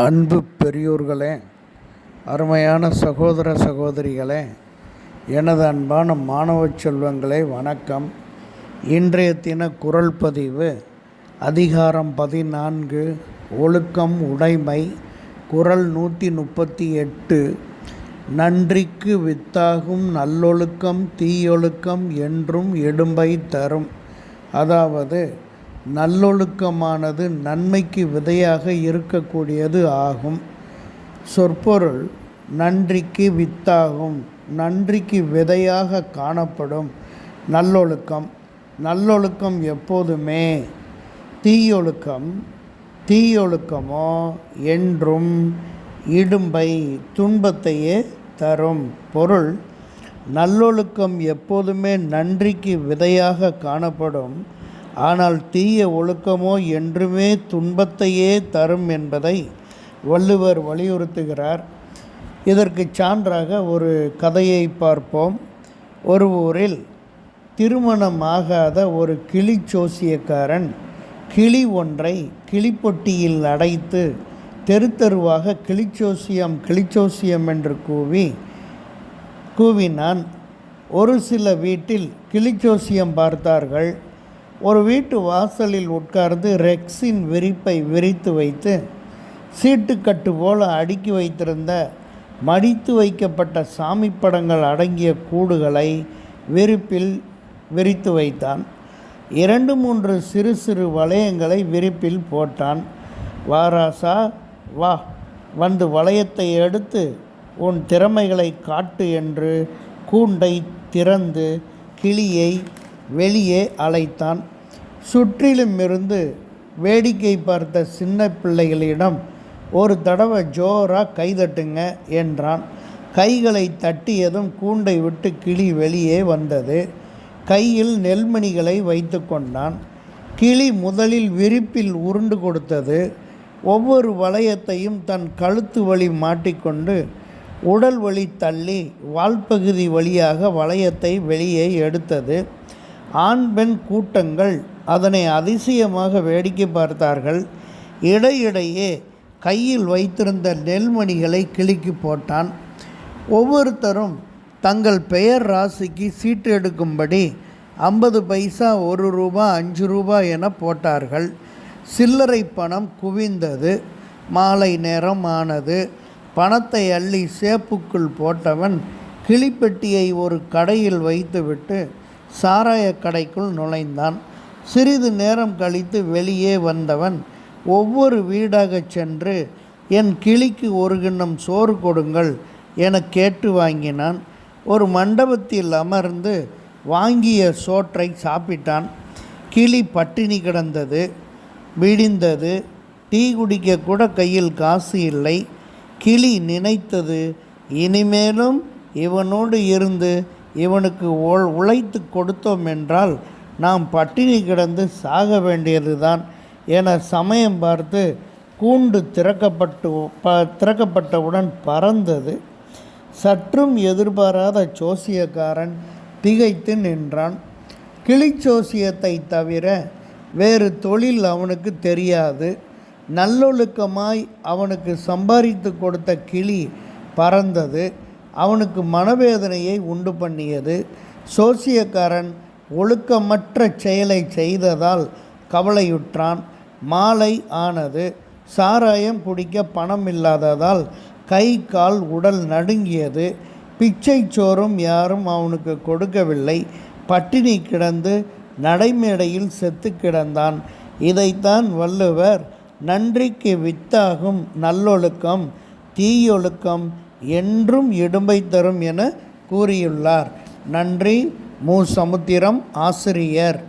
அன்பு பெரியோர்களே, அருமையான சகோதர சகோதரிகளே, எனது அன்பான மாணவ செல்வங்களே, வணக்கம். இன்றைய தின குறள் பதிவு அதிகாரம் 14 ஒழுக்கம் உடைமை. குறள் 138. நன்றிக்கு வித்தாகும் நல்லொழுக்கம் தீயொழுக்கம் என்றும் இடும்பை தரும். அதாவது நல்லொழுக்கமானது நன்மைக்கு விதையாக இருக்கக்கூடியது ஆகும். சொற்பொருள்: நன்றிக்கு வித்தாகும், நன்றிக்கு விதையாக காணப்படும் நல்லொழுக்கம். நல்லொழுக்கம் எப்போதுமே தீயொழுக்கமோ என்றும் இடும்பை துன்பத்தையே தரும். பொருள்: நல்லொழுக்கம் எப்போதுமே நன்றிக்கு விதையாக காணப்படும், ஆனால் தீய ஒழுக்கமோ என்றுமே துன்பத்தையே தரும் என்பதை வள்ளுவர் வலியுறுத்துகிறார். இதற்கு சான்றாக ஒரு கதையை பார்ப்போம். ஒரு ஊரில் திருமணமாகாத ஒரு கிளி ஜோசியக்காரன் கிளி ஒன்றை கிளிப்பொட்டியில் அடைத்து தெரு தெருவாக கிளிச்சோசியம் என்று கூவினான். ஒரு சில வீட்டில் கிளிச்சோசியம் பார்த்தார்கள். ஒரு வீட்டு வாசலில் உட்கார்ந்து ரெக்ஸின் விரிப்பை விரித்து வைத்து சீட்டுக்கட்டு போல அடுக்கி வைத்திருந்த மடித்து வைக்கப்பட்ட சாமி படங்கள் அடங்கிய கூடுகளை விரிப்பில் விரித்து வைத்தான். 2-3 சிறு சிறு வளையங்களை விரிப்பில் போட்டான். வாராசா, வா, வந்து வளையத்தை எடுத்து உன் திறமைகளை காட்டு என்று கூண்டை திறந்து கிளியை வெளியே அழைத்தான். சுற்றிலும் இருந்து வேடிக்கை பார்த்த சின்ன பிள்ளைகளிடம் ஒரு தடவை ஜோரா கைதட்டுங்க என்றான். கைகளை தட்டியதும் கூண்டை விட்டு கிளி வெளியே வந்தது. கையில் நெல்மணிகளை வைத்து கொண்டான். கிளி முதலில் விரிப்பில் உருண்டு கொடுத்தது. ஒவ்வொரு வளையத்தையும் தன் கழுத்து வழி மாட்டிக்கொண்டு உடல் வழி தள்ளி வால்பகுதி வழியாக வளையத்தை வெளியே எடுத்தது. ஆண் பெண் கூட்டங்கள் அதனை அதிசயமாக வேடிக்கை பார்த்தார்கள். இடையிடையே கையில் வைத்திருந்த நெல்மணிகளை கிளிக்கு போட்டான். ஒவ்வொருத்தரும் தங்கள் பெயர் ராசிக்கு சீட்டு எடுக்கும்படி 50 பைசா, 1 ரூபா, 5 ரூபா என போட்டார்கள். சில்லறை பணம் குவிந்தது. மாலை நேரம் ஆனது. பணத்தை அள்ளி சேப்புக்குள் போட்டவன் கிளிப்பெட்டியை ஒரு கடையில் வைத்துவிட்டு சாராய கடைக்குள் நுழைந்தான். சிறிது நேரம் கழித்து வெளியே வந்தவன் ஒவ்வொரு வீடாக சென்று என் கிளிக்கு ஒரு கிண்ணம் சோறு கொடுங்கள் என கேட்டு வாங்கினான். ஒரு மண்டபத்தில் அமர்ந்து வாங்கிய சோற்றை சாப்பிட்டான். கிளி பட்டினி கிடந்தது. விடிந்தது. டீ குடிக்க கூட கையில் காசு இல்லை. கிளி நினைத்தது, இனிமேலும் இவனோடு இருந்து இவனுக்கு உழைத்து கொடுத்தோம் என்றால் நாம் பட்டினி கிடந்து சாக வேண்டியதுதான் என சமயம் பார்த்து கூண்டு திறக்கப்பட்டவுடன் பறந்தது. சற்றும் எதிர்பாராத ஜோசியக்காரன் திகைத்து நின்றான். கிளிச்சோசியத்தை தவிர வேறு தொழில் அவனுக்கு தெரியாது. நல்லொழுக்கமாய் அவனுக்கு சம்பாதித்து கொடுத்த கிளி பறந்தது. அவனுக்கு மனவேதனையை உண்டு பண்ணியது. சோசியக்காரன் ஒழுக்கமற்ற செயலை செய்ததால் கவலையுற்றான். மாலை ஆனது. சாராயம் குடிக்க பணம் இல்லாததால் கை கால் உடல் நடுங்கியது. பிச்சை சோறும் யாரும் அவனுக்கு கொடுக்கவில்லை. பட்டினி கிடந்து நடைமேடையில் செத்து கிடந்தான். இதைத்தான் வள்ளுவர் நன்றிக்கு வித்தாகும் நல்லொழுக்கம் தீயொழுக்கம் என்றும் இடும்பை தரும் என கூறியுள்ளார். நன்றி. மு. சமுத்திரம், ஆசிரியர்.